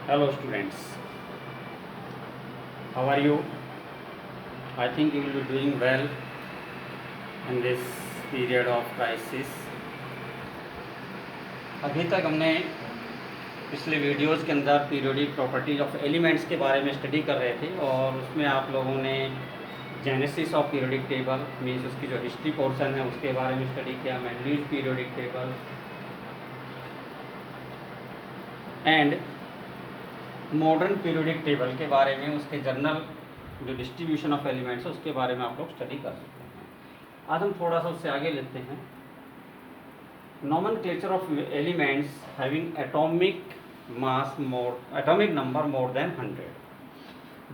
Hello students, how are you? I think you will be doing well in this period of crisis. अभी तक हमने पिछले videos के अंदर पीरियोडिक प्रॉपर्टीज ऑफ एलिमेंट्स के बारे में स्टडी कर रहे थे और उसमें आप लोगों ने genesis of periodic table means उसकी जो हिस्ट्री पोर्शन है उसके बारे में स्टडी किया, Mendeleev's periodic table and modern periodic table के बारे में, उसके जर्नल जो डिस्ट्रीब्यूशन ऑफ एलिमेंट्स है उसके बारे में आप लोग स्टडी कर सकते हैं। आज हम थोड़ा सा उससे आगे लेते हैं। Nomenclature of elements having atomic mass atomic number more than 100।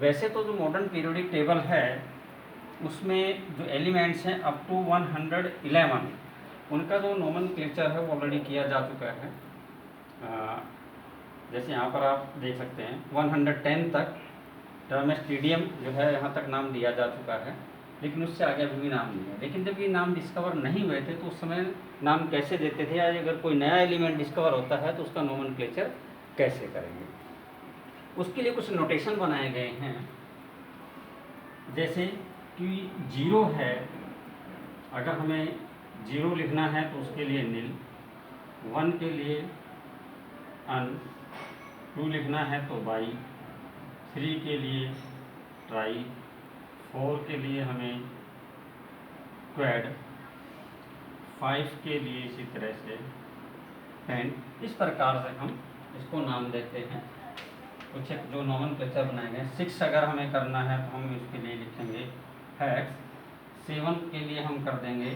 वैसे तो जो मॉडर्न पीरियोडिक टेबल है उसमें जो एलिमेंट्स हैं अप टू 111 उनका जो नॉमेनक्लेचर है वो ऑलरेडी किया जा चुका है। जैसे यहाँ पर आप देख सकते हैं 110 तक टर्मेस्टीडियम जो है यहाँ तक नाम दिया जा चुका है, लेकिन उससे आगे अभी भी नाम नहीं है। लेकिन जब ये नाम डिस्कवर नहीं हुए थे तो उस समय नाम कैसे देते थे, या अगर कोई नया एलिमेंट डिस्कवर होता है तो उसका नॉमेनक्लेचर कैसे करेंगे, उसके लिए कुछ नोटेशन बनाए गए हैं। जैसे कि 0 है, अगर हमें 0 लिखना है तो उसके लिए नील, 1 के लिए अन, 2 लिखना है तो बाई, 3 के लिए ट्राई, 4 के लिए हमें क्वेड, 5 के लिए इसी तरह से पेन। इस प्रकार से हम इसको नाम देते हैं। कुछ एक जो नॉमेनक्लेचर बनाए गए। 6 अगर हमें करना है तो हम इसके लिए लिखेंगे हेक्स, 7 के लिए हम कर देंगे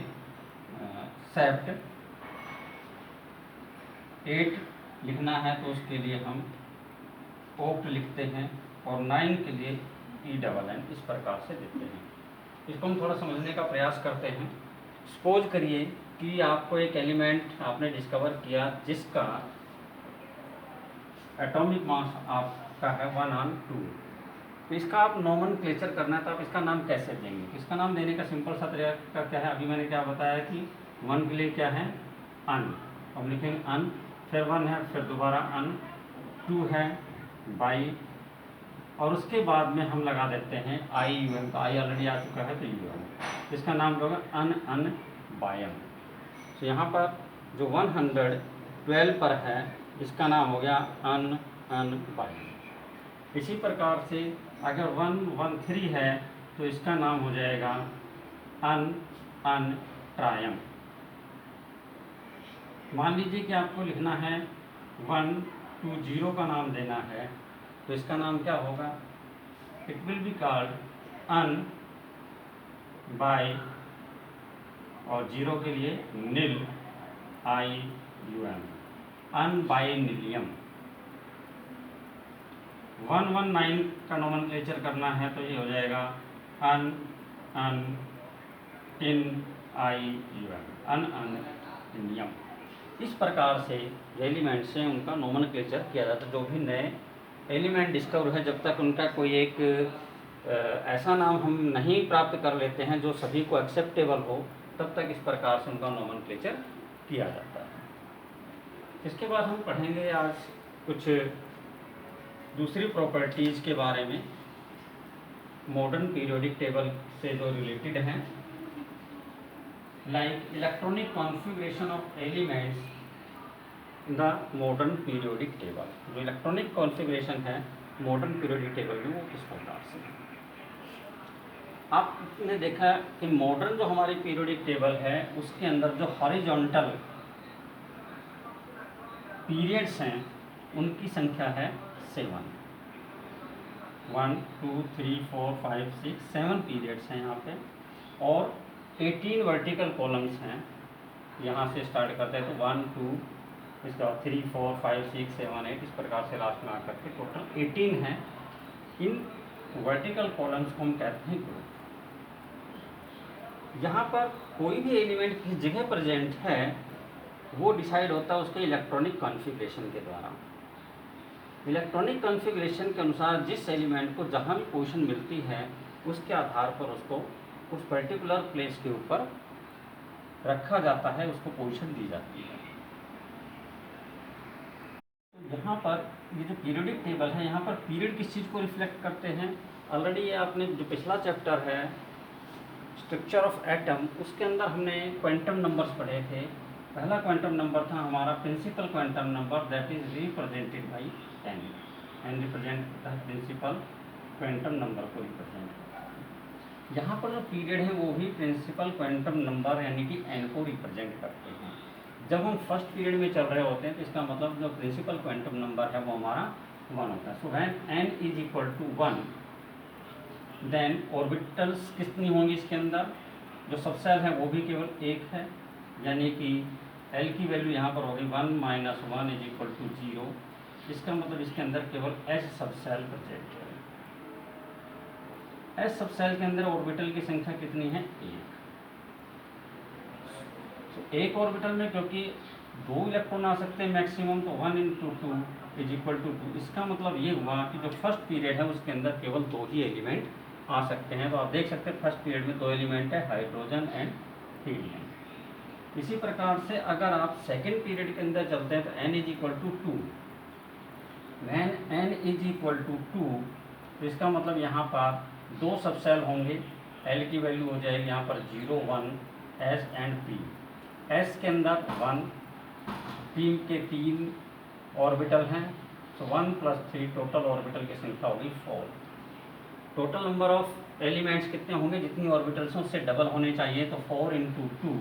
सेप्ट, 8 लिखना है तो उसके लिए हम ओक्ट लिखते हैं, और 9 के लिए ENN इस प्रकार से देते हैं। इसको हम थोड़ा समझने का प्रयास करते हैं। सपोज करिए कि आपको एक एलिमेंट आपने डिस्कवर किया जिसका एटॉमिक मास आपका है 1/2, तो इसका आप नॉमेनक्लेचर करना है तो आप इसका नाम कैसे देंगे? इसका नाम देने का सिंपल सा तरीका क्या है? अभी मैंने क्या बताया कि 1 के लिए क्या है अन, हम लिखेंगे अन, फिर 1 है, फिर दोबारा अन, 2 है बाई, और उसके बाद में हम लगा देते हैं IUM का, आई ऑलरेडी आ चुका है तो UM, इसका नाम होगा अन बायम। तो यहाँ पर जो 112 पर है इसका नाम हो गया अन बायम। इसी प्रकार से अगर 113 है तो इसका नाम हो जाएगा अन ट्रायम। मान लीजिए कि आपको लिखना है 120 का नाम देना है तो इसका नाम क्या होगा? इट विल बी कॉल्ड अन बाय, और 0 के लिए नील IUM, अन बाय नीलियम। 119 का नॉमेनक्लेचर करना है तो ये हो जाएगा अन इन IUM, अन इनियम। इस प्रकार से जो एलिमेंट्स हैं उनका नॉमेनक्लेचर किया जाता है। जो भी नए एलिमेंट डिस्कवर है जब तक उनका कोई एक ऐसा नाम हम नहीं प्राप्त कर लेते हैं जो सभी को एक्सेप्टेबल हो, तब तक इस प्रकार से उनका नॉमेनक्लेचर किया जाता है। इसके बाद हम पढ़ेंगे आज कुछ दूसरी प्रॉपर्टीज़ के बारे में मॉडर्न पीरियोडिक टेबल से जो रिलेटेड हैं, like electronic configuration of elements in the modern periodic table. जो इलेक्ट्रॉनिक कॉन्फ़िगरेशन है मॉडर्न पीरियोडिक टेबल में वो किस प्रकार से है। आपने देखा कि मॉडर्न जो हमारी पीरियोडिक टेबल है उसके अंदर जो हॉरिजॉन्टल पीरियड्स हैं उनकी संख्या है 7। 1 2 3 4 5 6 7 पीरियड्स हैं यहाँ पे, और 18 वर्टिकल कॉलम्स हैं। यहाँ से स्टार्ट करते हैं तो 1 2, इसके बाद 3 4 5 6 7 8, इस प्रकार से लास्ट में आकर के टोटल 18 हैं। इन वर्टिकल कॉलम्स को हम कहते हैं ग्रुप। यहाँ पर कोई भी एलिमेंट किस जगह प्रेजेंट है वो डिसाइड होता है उसके इलेक्ट्रॉनिक कॉन्फ़िगरेशन के द्वारा। इलेक्ट्रॉनिक कॉन्फ़िगरेशन के अनुसार जिस एलिमेंट को जहाँ भी पोजीशन मिलती है उसके आधार पर उसको उस पर्टिकुलर प्लेस के ऊपर रखा जाता है, उसको पोजीशन दी जाती है। यहाँ यहाँ पर ये जो पीरियोडिक टेबल है, यहाँ पर पीरियड किस चीज़ को रिफ्लेक्ट करते हैं? ऑलरेडी ये आपने जो पिछला चैप्टर है स्ट्रक्चर ऑफ एटम, उसके अंदर हमने क्वांटम नंबर्स पढ़े थे। पहला क्वांटम नंबर था हमारा principal quantum number, that is represented by n. N represent principal quantum number को रिप्रेजेंट करता है। यहाँ पर जो पीरियड है वो भी प्रिंसिपल क्वांटम नंबर यानी कि एन को रिप्रेजेंट करते हैं। जब हम फर्स्ट पीरियड में चल रहे होते हैं तो इसका मतलब जो प्रिंसिपल क्वांटम नंबर है वो हमारा 1 होता है। So when n is equal to 1 then orbitals कितनी होंगी इसके अंदर? जो सबसेल है वो भी केवल एक है, यानी कि एल की वैल्यू यहाँ पर होगी 1 - 1 इज इक्वल टू 0। इसका मतलब इसके अंदर केवल एस सबसेल प्रेजेंट है। एस सबसेल के अंदर ऑर्बिटल की संख्या कितनी है? एक। तो एक ऑर्बिटल में क्योंकि 2 इलेक्ट्रॉन आ सकते हैं मैक्सिमम, तो 1 × 2 इज इक्वल टू 2। इसका मतलब ये हुआ कि जो फर्स्ट पीरियड है उसके अंदर केवल 2 ही एलिमेंट आ सकते हैं। तो आप देख सकते हैं फर्स्ट पीरियड में 2 एलिमेंट है, हाइड्रोजन एंड हीलियम। इसी प्रकार से अगर आप सेकेंड पीरियड के अंदर चलते हैं तो n is equal to 2। When n is equal to 2 तो इसका मतलब यहाँ पर 2 सबसेल होंगे। l की वैल्यू हो जाएगी यहाँ पर 0 1 s एंड p। s के अंदर 1, p के 3 ऑर्बिटल हैं, तो 1 + 3 टोटल ऑर्बिटल की संख्या होगी 4। टोटल नंबर ऑफ एलिमेंट्स कितने होंगे? जितनी ऑर्बिटल्स हैं उससे डबल होने चाहिए। तो 4 × 2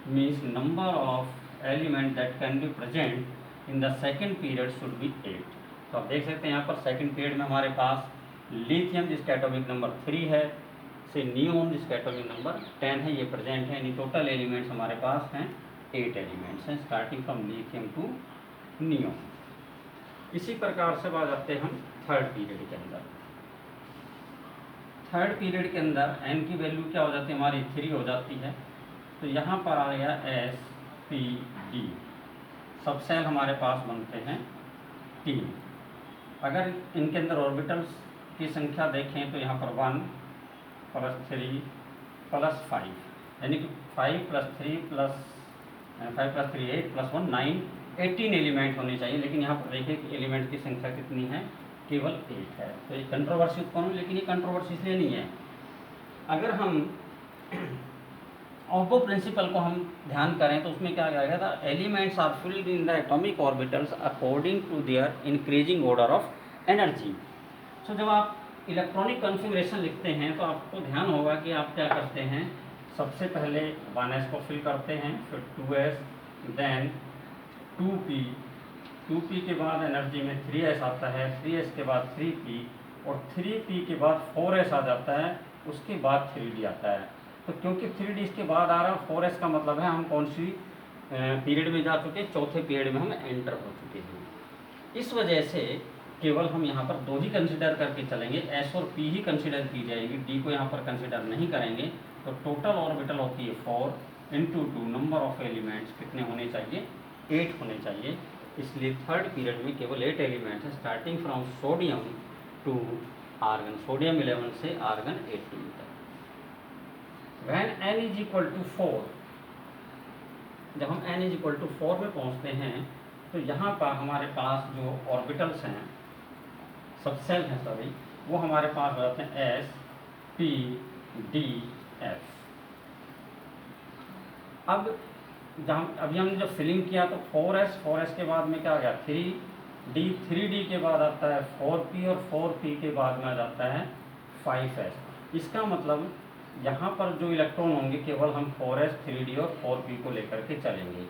means number of element that can be present in the second period should be 8। तो आप देख सकते हैं यहाँ पर सेकेंड पीरियड में हमारे पास लिथियम जिसका एटॉमिक नंबर 3 है, से नियोन जिसका एटॉमिक नंबर 10 है, ये प्रेजेंट है। यानी टोटल एलिमेंट्स हमारे पास हैं 8 एलिमेंट्स हैं, starting from lithium to neon. इसी प्रकार से बात आते हैं हम थर्ड पीरियड के अंदर। थर्ड पीरियड के अंदर n की वैल्यू क्या हो जाती है? हमारी 3 हो जाती है। तो यहाँ पर आ गया S P D। सबसेल हमारे पास बनते हैं 3। अगर इनके अंदर ऑर्बिटल्स की संख्या देखें तो यहाँ पर 1 + 3 + 5, यानी कि 5 + 3 8 + 1 9, 18 एलिमेंट होने चाहिए। लेकिन यहाँ पर देखिए कि एलिमेंट की संख्या कितनी है? केवल 8 है। तो ये कंट्रोवर्सी उत्पन्न हुई, लेकिन ये कंट्रोवर्सी इसलिए नहीं है। अगर हम ऑब्बो प्रिंसिपल को हम ध्यान करें तो उसमें क्या कहा गया था? Elements are filled in the atomic orbitals according to their increasing order of energy. So जब आप इलेक्ट्रॉनिक कॉन्फ़िगरेशन लिखते हैं तो आपको ध्यान होगा कि आप क्या करते हैं? सबसे पहले 1s को फिल करते हैं, फिर 2s, देन 2p, 2p के बाद एनर्जी में 3s आता है, 3s के बाद 3p, और 3p के बाद 4s आ जाता है, उसके बाद 3d आता है। तो क्योंकि 3d इसके बाद आ रहा है, 4s का मतलब है हम कौन सी पीरियड में जा चुके हैं? चौथे पीरियड में हम एंटर हो चुके हैं। इस वजह से केवल हम यहाँ पर 2 ही कंसिडर करके चलेंगे, s और p ही कंसिडर की जाएगी, d को यहाँ पर कंसिडर नहीं करेंगे। तो टोटल ऑर्बिटल होती है 4 × 2, नंबर ऑफ एलिमेंट्स कितने होने चाहिए? 8 होने चाहिए। इसलिए थर्ड पीरियड में केवल 8 एलिमेंट्स हैं, starting from sodium to argon, sodium 11 से आर्गन 18 तक। When n is equal to 4, जब हम n इज इक्वल टू 4 में पहुंचते हैं तो यहाँ पर हमारे पास जो ऑर्बिटल्स हैं, सबसेल हैं सभी, वो हमारे पास हो जाते हैं S P D F। अब अभी हमने जब फिलिंग किया तो 4s के बाद में क्या आ गया? 3D, 3D के बाद आता है 4p, और 4p के बाद में आ जाता है 5s। इसका मतलब यहाँ पर जो इलेक्ट्रॉन होंगे केवल हम 4s, 3d और 4p को लेकर के चलेंगे।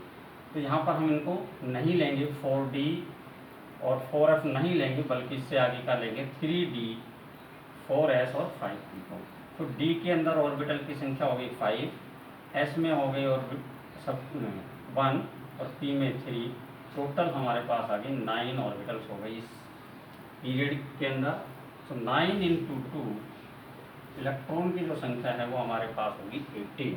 तो यहाँ पर हम इनको नहीं लेंगे, 4d और 4f नहीं लेंगे, बल्कि इससे आगे का लेंगे 3d, 4s और 5p को। तो d के अंदर ऑर्बिटल की संख्या हो गई 5, s में हो गई और सब 1 और p में 3, टोटल हमारे पास आ गई 9 ऑर्बिटल्स हो गई इस पीरियड के अंदर। तो 9 × 2 इलेक्ट्रॉन की जो संख्या है वो हमारे पास होगी 18।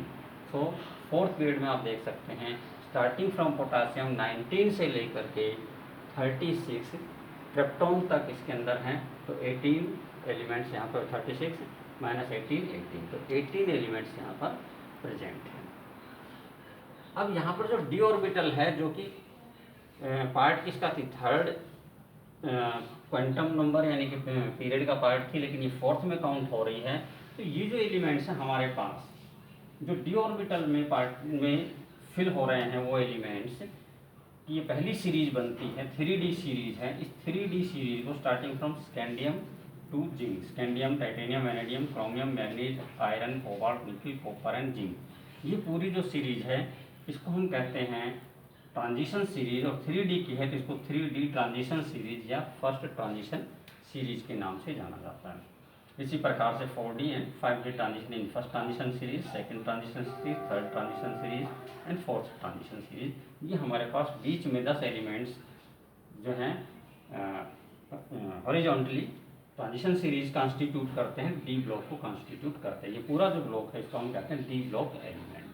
तो फोर्थ पीरियड में आप देख सकते हैं स्टार्टिंग फ्रॉम पोटासियम 19 से लेकर के 36 क्रिप्टॉन तक इसके अंदर हैं। तो 18 एलिमेंट्स यहाँ पर 36 - 18, तो 18 एलिमेंट्स यहाँ पर प्रेजेंट हैं। अब यहाँ पर जो डी ऑर्बिटल है, जो कि पार्ट किसका थी? थर्ड क्वांटम नंबर यानी कि पीरियड का पार्ट थी, लेकिन ये फोर्थ में काउंट हो रही है। तो ये जो एलिमेंट्स हैं हमारे पास जो डी ऑर्बिटल में पार्ट में फिल हो रहे हैं वो एलिमेंट्स, ये पहली सीरीज बनती है 3D सीरीज है। इस 3D सीरीज को starting from scandium to zinc, scandium, titanium, vanadium, chromium, manganese, iron, cobalt, nickel, copper and zinc, ये पूरी जो सीरीज है इसको हम कहते हैं ट्रांजिशन सीरीज। और 3D की है तो इसको 3D ट्रांजिशन सीरीज या फर्स्ट ट्रांजिशन सीरीज के नाम से जाना जाता है। इसी प्रकार से 4D and 5D transition in first transition series, second transition series, third transition series and fourth transition series. ये हमारे पास बीच में 10 एलिमेंट्स जो हैं हॉरिजॉन्टली ट्रांजिशन सीरीज कॉन्स्टिट्यूट करते हैं, डी ब्लॉक को कॉन्स्टिट्यूट करते हैं। ये पूरा जो ब्लॉक है इसको हम कहते हैं डी ब्लॉक एलिमेंट।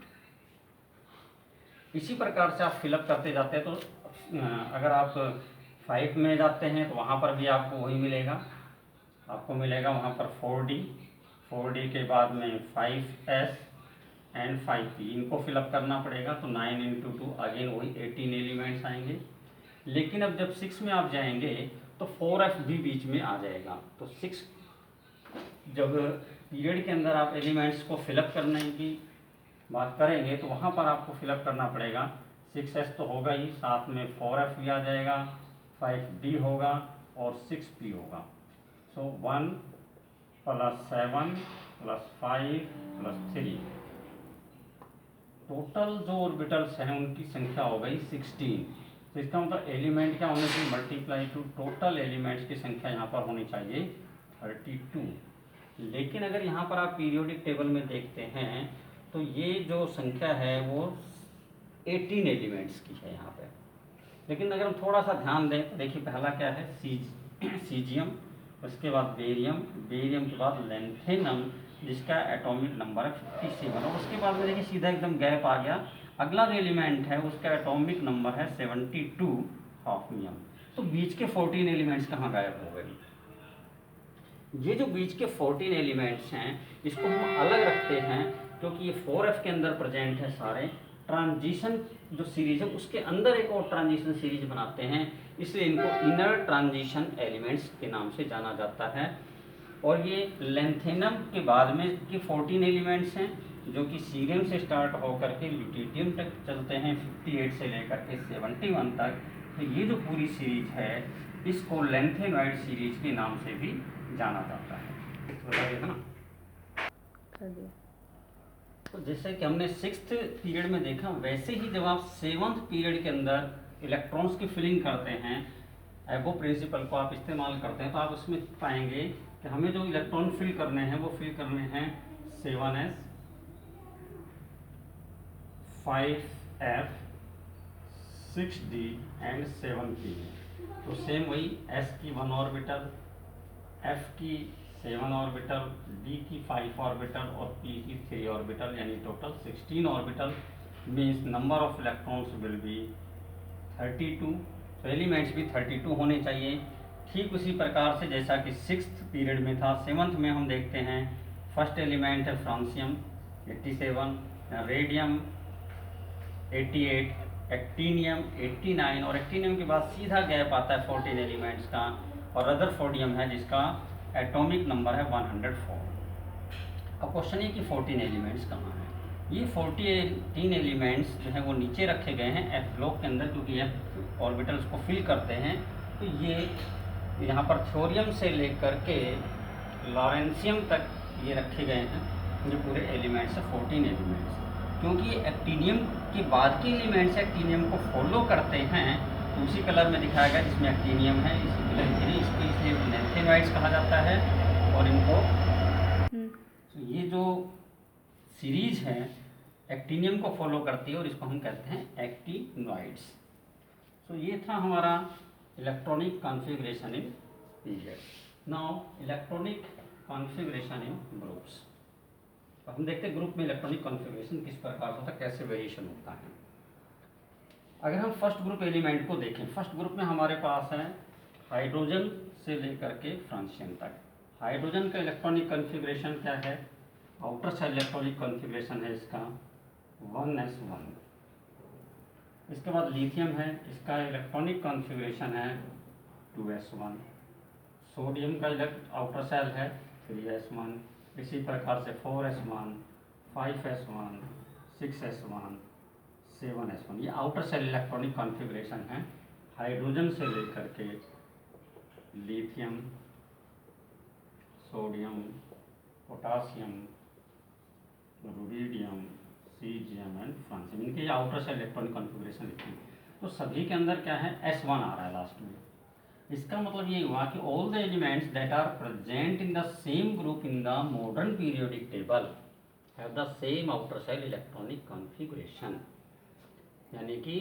इसी प्रकार से आप फिलअप करते जाते हैं तो अगर आप 5 में जाते हैं तो वहाँ पर भी आपको वही मिलेगा, आपको मिलेगा वहाँ पर 4D के बाद में 5S एंड 5P, इनको फिलअप करना पड़ेगा। तो 9 इंटू 2 अगेन वही 18 एलिमेंट्स आएंगे। लेकिन अब जब 6 में आप जाएंगे तो 4F भी बीच में आ जाएगा। तो 6 जब पीरियड के अंदर आप एलिमेंट्स को फिलअप करने की बात करेंगे तो वहाँ पर आपको फिलअप करना पड़ेगा। 6S तो होगा ही, साथ में 4F भी आ जाएगा, 5D होगा और 6P होगा। सो 1 + 7 + 5 + 3, टोटल जो ऑर्बिटल्स हैं उनकी संख्या हो गई 16। तो इसका मतलब एलिमेंट क्या होने चाहिए, मल्टीप्लाई टू टोटल एलिमेंट्स की संख्या यहाँ पर होनी चाहिए 32। लेकिन अगर यहाँ पर आप पीरियोडिक टेबल में देखते हैं तो ये जो संख्या है वो 18 एलिमेंट्स की है यहाँ पे। लेकिन अगर हम थोड़ा सा ध्यान दें तो देखिए पहला क्या है, सीजियम, उसके बाद बेरियम, बेरियम के बाद लेंथेनम जिसका एटॉमिक नंबर है 57, और उसके बाद में देखिए सीधा एकदम गैप आ गया। अगला जो एलिमेंट है उसका एटॉमिक नंबर है 72 हाफनियम। तो बीच के 14 एलिमेंट्स कहाँ गायब हो गए? ये जो बीच के 14 एलिमेंट्स हैं इसको हम अलग रखते हैं क्योंकि ये 4F के अंदर प्रेजेंट है सारे। ट्रांजिशन जो सीरीज है उसके अंदर एक और ट्रांजिशन सीरीज बनाते हैं, इसलिए इनको इनर ट्रांजिशन एलिमेंट्स के नाम से जाना जाता है। और ये लेंथेनम के बाद में के 14 एलिमेंट्स हैं जो कि सीरियम से स्टार्ट होकर के ल्यूटियम तक चलते हैं 58 से लेकर के 71 तक। तो ये जो पूरी सीरीज है इसको लेंथेनॉइड सीरीज के नाम से भी जाना जाता है। बताइए ना। तो जैसे कि हमने 6th पीरियड में देखा, वैसे ही जब आप 7th पीरियड के अंदर इलेक्ट्रॉन्स की फिलिंग करते हैं, एबो प्रिंसिपल को आप इस्तेमाल करते हैं, तो आप उसमें पाएंगे कि हमें जो इलेक्ट्रॉन फिल करने हैं वो फिल करने हैं 7s, 5f, 6d and 7p। तो सेम वही s की 1 ऑर्बिटल, f की 7 ऑर्बिटल, d की 5 ऑर्बिटल और p की 3 ऑर्बिटल, यानी total 16 orbital. Means number of electrons will be 32। तो एलिमेंट्स भी 32 होने चाहिए। ठीक उसी प्रकार से जैसा कि 6th पीरियड में था, 7th में हम देखते हैं फर्स्ट एलिमेंट है फ्रांसियम 87, रेडियम 88, एक्टीनियम 89, और एक्टीनियम के बाद सीधा गैप आता है 14 एलिमेंट्स का, और रदरफोर्डियम है जिसका एटॉमिक नंबर है 104। अब क्वेश्चन है कि 14 एलिमेंट्स कहाँ हैं? ये 14 एलिमेंट्स जो हैं वो नीचे रखे गए हैं एफ ब्लॉक के अंदर, क्योंकि एफ ऑर्बिटल्स को फिल करते हैं। तो ये यहाँ पर थोरियम से लेकर के लॉरेंशियम तक ये रखे गए हैं, जो पूरे एलिमेंट्स है 14 एलिमेंट्स। क्योंकि ये एक्टीनियम के बाद के एलिमेंट्स एक्टीनियम को फॉलो करते हैं, तो उसी कलर में दिखाया गया जिसमें एक्टीनियम है, इसलिए लेंथेनॉइड्स कहा जाता है। और इनको तो ये जो सीरीज है एक्टीनियम को फॉलो करती है और इसको हम कहते हैं एक्टिनॉइड्स। तो ये था हमारा electronic configuration in period. Now electronic configuration in groups. तो हम देखते हैं ग्रुप में इलेक्ट्रॉनिक कॉन्फ़िगरेशन किस प्रकार होता है, कैसे वेरिएशन होता है। अगर हम फर्स्ट ग्रुप एलिमेंट को देखें, फर्स्ट ग्रुप में हमारे पास है हाइड्रोजन से लेकर के फ्रांसियम तक। हाइड्रोजन का इलेक्ट्रॉनिक कॉन्फ़िगरेशन क्या है? आउटर साइड इलेक्ट्रॉनिक कॉन्फ़िगरेशन है इसका 1s1। इसके बाद लिथियम है, इसका इलेक्ट्रॉनिक कॉन्फ़िगरेशन है 2s1, सोडियम का आउटर सेल है 3s1, इसी प्रकार से 4s1, 5s1, 6s1, 7s1। ये आउटर सेल इलेक्ट्रॉनिक कॉन्फ़िगरेशन है हाइड्रोजन से लेकर के lithium, sodium, potassium, rubidium, caesium and francium, इनके आउटर सेल इलेक्ट्रॉनिक कॉन्फ़िगरेशन लिखी। तो सभी के अंदर क्या है, S1 आ रहा है लास्ट में। इसका मतलब ये हुआ कि all the elements that are present in the same group in the modern periodic table have the same outer shell electronic configuration, यानी कि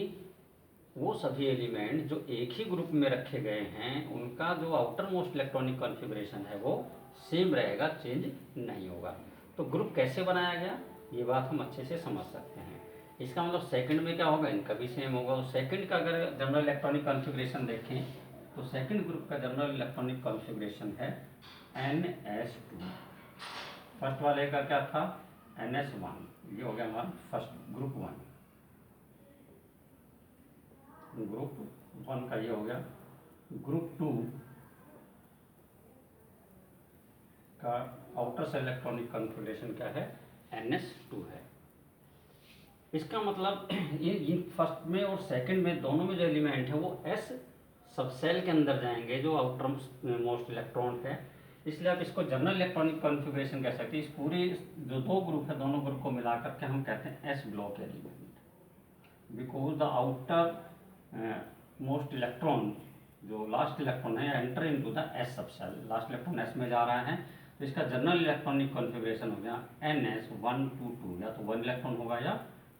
वो सभी एलिमेंट जो एक ही ग्रुप में रखे गए हैं उनका जो आउटर मोस्ट इलेक्ट्रॉनिक कॉन्फ़िगरेशन है वो सेम रहेगा, चेंज नहीं होगा। तो ग्रुप कैसे बनाया गया ये बात हम अच्छे से समझ सकते हैं। इसका मतलब सेकंड में क्या होगा, इनका भी सेम होगा। तो सेकंड का अगर जनरल इलेक्ट्रॉनिक कॉन्फ़िगरेशन देखें तो सेकंड ग्रुप का जनरल इलेक्ट्रॉनिक कॉन्फ़िगरेशन है NS2। फर्स्ट वाले का क्या था, NS1, ये हो गया हमारा फर्स्ट ग्रुप 1। ग्रुप 1 का ये हो गया। ग्रुप 2 का आउटर सेल इलेक्ट्रॉनिक कॉन्फ़िगरेशन क्या है, NS2 है। इसका मतलब इन फर्स्ट में और सेकंड में दोनों में जो एलिमेंट है वो S सबसेल के अंदर जाएंगे जो आउटर मोस्ट इलेक्ट्रॉन है, इसलिए आप इसको जनरल इलेक्ट्रॉनिक कॉन्फ़िगरेशन कह सकते हैं। इस पूरी जो दो ग्रुप है दोनों ग्रुप को मिला करके हम कहते हैं S block element, because the outer most electron जो लास्ट इलेक्ट्रॉन है enter into the S subshell, last electron S में जा रहा है, तो इसका जनरल इलेक्ट्रॉनिक कॉन्फ़िगरेशन हो गया NS122, या तो 1 इलेक्ट्रॉन होगा या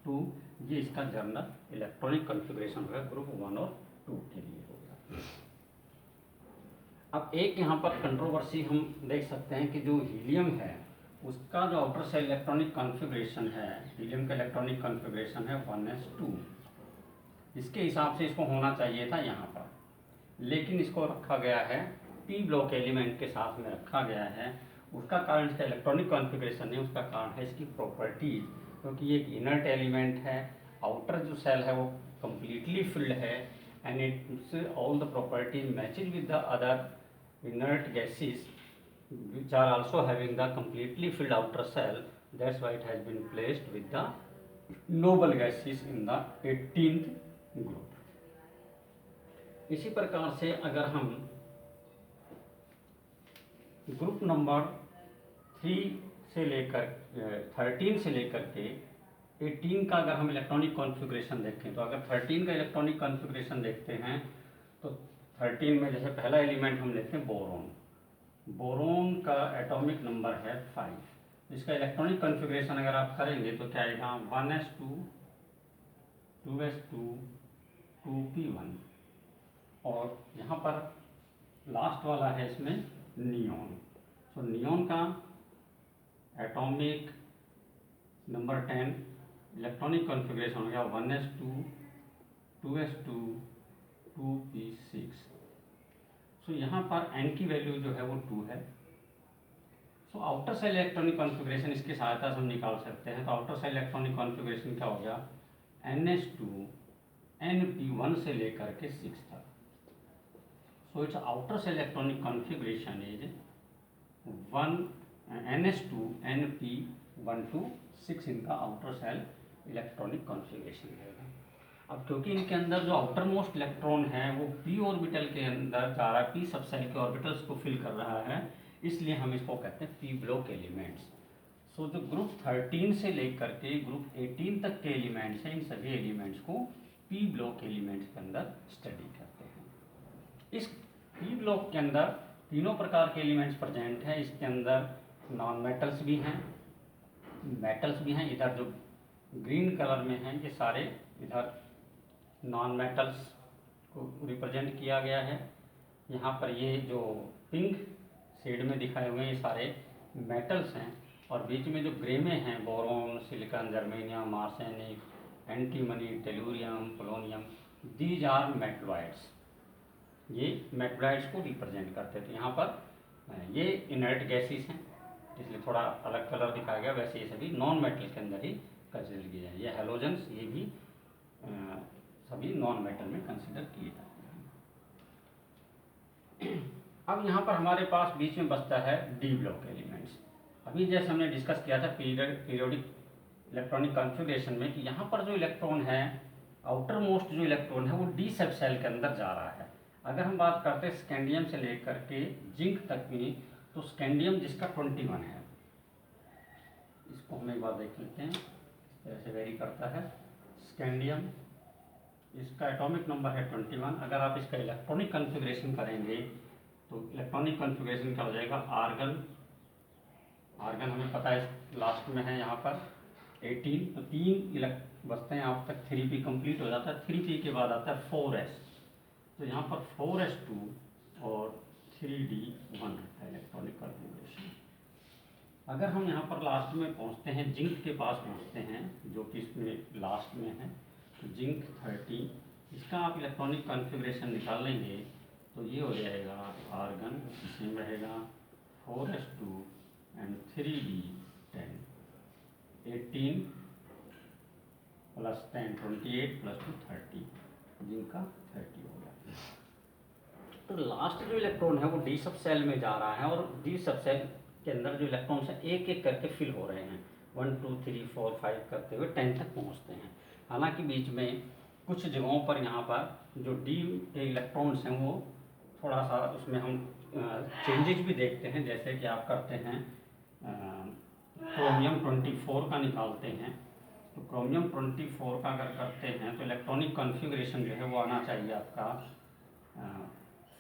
2, ये इसका जनरल इलेक्ट्रॉनिक कॉन्फ़िगरेशन होगा ग्रुप 1 और 2 के लिए हो गया। अब एक यहाँ पर कंट्रोवर्सी हम देख सकते हैं कि जो हीलियम है उसका जो आउटर सेल इलेक्ट्रॉनिक कॉन्फ़िगरेशन है, हीलियम का इलेक्ट्रॉनिक कॉन्फ़िगरेशन है 1s2। इसके हिसाब से इसको होना चाहिए था यहाँ पर, लेकिन इसको रखा गया है P ब्लॉक एलिमेंट के साथ में रखा गया है। उसका कारण इसका इलेक्ट्रॉनिक कॉन्फ़िगरेशन नहीं, उसका कारण है इसकी प्रॉपर्टीज, क्योंकि ये एक इनर्ट एलिमेंट है, आउटर जो सेल है वो कम्प्लीटली फिल्ड है and it's all the properties matches with the other inert gases which are also having the completely filled outer cell. That's why it has been placed with the noble gases in the 18th group. इसी प्रकार से अगर हम group number 3 से लेकर 13 से लेकर के 18 का अगर हम इलेक्ट्रॉनिक कॉन्फ़िगरेशन देखें, तो अगर 13 का इलेक्ट्रॉनिक कॉन्फ़िगरेशन देखते हैं तो 13 में जैसे पहला एलिमेंट हम लेते हैं बोरोन। बोरोन का एटॉमिक नंबर है 5। इसका इलेक्ट्रॉनिक कॉन्फ़िगरेशन अगर आप करेंगे तो क्या आएगा, 1s2, 2s2, 2p1, और यहाँ पर लास्ट वाला है इसमें नियॉन। तो नियॉन का एटॉमिक नंबर 10 इलेक्ट्रॉनिक कॉन्फ़िगरेशन हो गया 1s2, 2s2, 2p6। सो यहाँ पर n की वैल्यू जो है वो 2 है। So outer shell electronic configuration इसकी सहायता से हम निकाल सकते हैं। तो आउटर सेल इलेक्ट्रॉनिक कॉन्फ़िगरेशन क्या हो गया, NS2 NP1 से लेकर के 6 तक। So its outer shell electronic configuration is 1 NS2 NP1 to 6, इनका आउटर सेल इलेक्ट्रॉनिक कॉन्फ़िगरेशन रहेगा। अब क्योंकि इनके अंदर जो आउटर मोस्ट इलेक्ट्रॉन है वो p ऑर्बिटल के अंदर जा रहा है, p सबसेल के ऑर्बिटल्स को फिल कर रहा है, इसलिए हम इसको कहते हैं p ब्लॉक एलिमेंट्स। सो जो ग्रुप 13 से लेकर के ग्रुप 18 तक के एलिमेंट्स हैं, इन सभी एलिमेंट्स को p ब्लॉक एलिमेंट्स के अंदर स्टडी करते हैं। इस p ब्लॉक के अंदर तीनों प्रकार के एलिमेंट्स प्रेजेंट हैं। इसके अंदर नॉन मेटल्स भी हैं, मेटल्स भी हैं। इधर जो ग्रीन कलर में हैं ये सारे इधर नॉन मेटल्स को रिप्रेजेंट किया गया है। यहाँ पर ये जो पिंक शेड में दिखाए हुए हैं ये सारे मेटल्स हैं, और बीच में जो ग्रे में हैं boron, silicon, germanium, arsenic, antimony, tellurium, polonium, these are metalloids. ये मेटलॉइड्स को रिप्रेजेंट करते थे। यहाँ पर ये इनर्ट गैसेस हैं इसलिए थोड़ा अलग कलर दिखाया गया, वैसे ये सभी नॉन मेटल के अंदर ही कंसिडर किए जाए। ये हेलोजेंस ये भी सभी नॉन मेटल में कंसिडर किए जाते हैं। अब यहाँ पर हमारे पास बीच में बचता है डी ब्लॉक एलिमेंट्स। अभी जैसे हमने डिस्कस किया था पीरियोडिक इलेक्ट्रॉनिक कॉन्फ़िगरेशन में कि यहाँ पर जो इलेक्ट्रॉन है, आउटर मोस्ट जो इलेक्ट्रॉन है वो डी सब सेल के अंदर जा रहा है। अगर हम बात करते हैं स्कैंडियम से लेकर के जिंक तक की, तो स्कैंडियम जिसका 21 है, इसको हम एक बार देख लेते हैं, इस तरह से वेरी करता है। स्कैंडियम, इसका एटॉमिक नंबर है 21। अगर आप इसका इलेक्ट्रॉनिक कॉन्फ़िगरेशन करेंगे तो इलेक्ट्रॉनिक कॉन्फ़िगरेशन क्या हो जाएगा, आर्गन, आर्गन हमें पता है लास्ट में है यहाँ पर 18, तो 3 बचते हैं, आप तक 3p कंप्लीट हो जाता है। 3p के बाद आता है 4s, तो यहाँ पर 4s2 और 3d1 है इलेक्ट्रॉनिक कॉन्फ़िगरेशन। अगर हम यहाँ पर लास्ट में पहुँचते हैं, जिंक के पास पहुँचते हैं, जो कि इसमें लास्ट में है, तो जिंक 30, इसका आप इलेक्ट्रॉनिक कॉन्फ़िगरेशन निकाल लेंगे तो ये हो जाएगा आर्गन, इसमें रहेगा 4s2 एंड 3d10, 18 + 10 28 + 2 30, जिनका 30 हो गया। तो लास्ट जो इलेक्ट्रॉन है वो डी सब सेल में जा रहा है, और डी सब सेल के अंदर जो इलेक्ट्रॉन्स हैं एक एक करके फिल हो रहे हैं, 1 2 3 4 5 करते हुए 10 तक पहुंचते हैं। हालांकि बीच में कुछ जगहों पर यहाँ पर जो डी के इलेक्ट्रॉन्स हैं वो थोड़ा सा उसमें हम चेंजेस भी देखते हैं, जैसे कि आप करते हैं क्रोमियम 24 का निकालते हैं, तो क्रोमियम 24 का अगर करते हैं तो इलेक्ट्रॉनिक कॉन्फ़िगरेशन जो है वो आना चाहिए आपका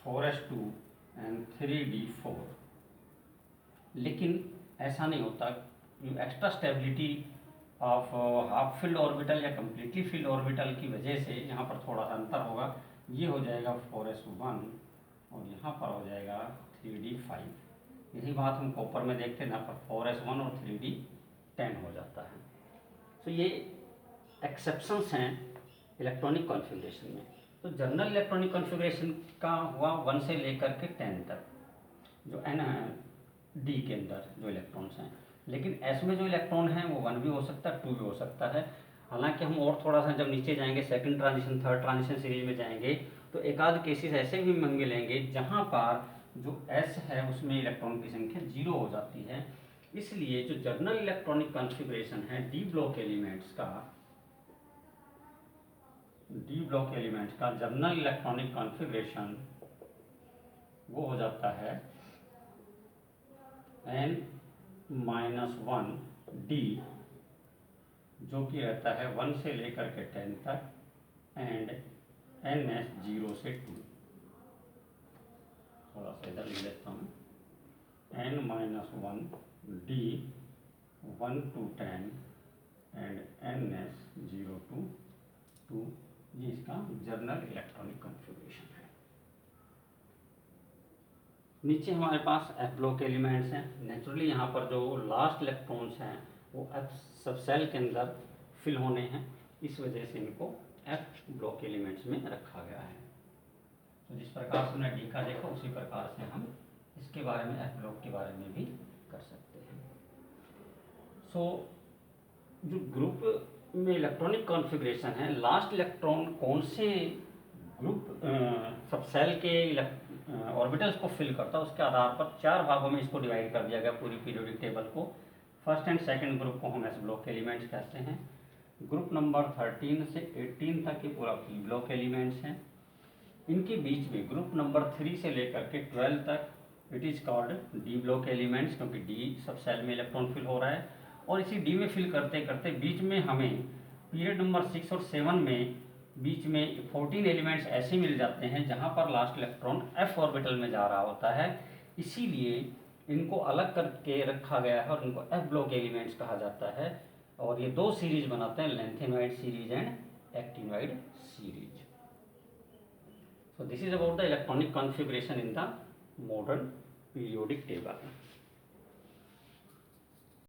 4s2 एंड 3d4। लेकिन ऐसा नहीं होता, extra stability of half filled orbital या कम्प्लीटली फील्ड ऑर्बिटल की वजह से यहाँ पर थोड़ा सा अंतर होगा। ये हो जाएगा 4s1 और यहाँ पर हो जाएगा 3d5। यही बात हम कॉपर में देखते हैं, यहाँ पर 4s1 और 3d10 हो जाता है। तो ये एक्सेप्शंस हैं इलेक्ट्रॉनिक कॉन्फ़िगरेशन में। तो जनरल इलेक्ट्रॉनिक कॉन्फ़िगरेशन का हुआ 1 से लेकर के 10 तक, जो एन डी के अंदर जो इलेक्ट्रॉन्स हैं। लेकिन एस में जो इलेक्ट्रॉन हैं वो 1 भी हो सकता है, 2 भी हो सकता है। हालांकि हम और थोड़ा सा जब नीचे जाएंगे, second transition third transition series में जाएंगे, तो एक आध केसेस ऐसे भी मंगे लेंगे जहाँ पर जो एस है उसमें इलेक्ट्रॉन की संख्या 0 हो जाती है। इसलिए जो जनरल इलेक्ट्रॉनिक कॉन्फ़िगरेशन है डी ब्लॉक एलिमेंट्स का जनरल इलेक्ट्रॉनिक कॉन्फ़िगरेशन वो हो जाता है n-1 d, जो कि रहता है 1 से लेकर के 10 तक, एंड ns 0 से 2। थोड़ा सा इधर लिख लेता हूँ, n-1 d 1 to 10 and ns 0 to 2। ये इसका जनरल इलेक्ट्रॉनिक कॉन्फ़िगरेशन है। नीचे हमारे पास एफ ब्लॉक एलिमेंट्स हैं। नेचुरली यहाँ पर जो लास्ट इलेक्ट्रॉन्स हैं वो एफ सब सेल के अंदर फिल होने हैं, इस वजह से इनको एफ ब्लॉक एलिमेंट्स में रखा गया है। तो जिस प्रकार से हमने डी का देखा उसी प्रकार से हम इसके बारे में, एफ ब्लॉक के बारे में भी कर सकते हैं। जो ग्रुप में इलेक्ट्रॉनिक कॉन्फ़िगरेशन है, लास्ट इलेक्ट्रॉन कौन से ग्रुप सब सेल के ऑर्बिटल्स को फिल करता है, उसके आधार पर 4 भागों में इसको डिवाइड कर दिया गया पूरी पीरियोडिक टेबल को। फर्स्ट एंड सेकंड ग्रुप को हम एस ब्लॉक एलिमेंट्स कहते हैं। ग्रुप नंबर 13 से 18 तक ये पूरा पी ब्लॉक एलिमेंट्स हैं। इनके बीच में ग्रुप नंबर 3 से लेकर के 12 तक it is called D block elements, क्योंकि डी सब सेल में इलेक्ट्रॉन फिल हो रहा है। और इसी डी में फिल करते करते बीच में हमें पीरियड नंबर 6 और 7 में बीच में 14 एलिमेंट्स ऐसे मिल जाते हैं जहां पर लास्ट इलेक्ट्रॉन एफ ऑर्बिटल में जा रहा होता है। इसीलिए इनको अलग करके रखा गया है और इनको एफ ब्लॉक एलिमेंट्स कहा जाता है। और ये 2 सीरीज बनाते हैं, lanthanoid series and actinoid series. So this is about the electronic configuration in the modern periodic table.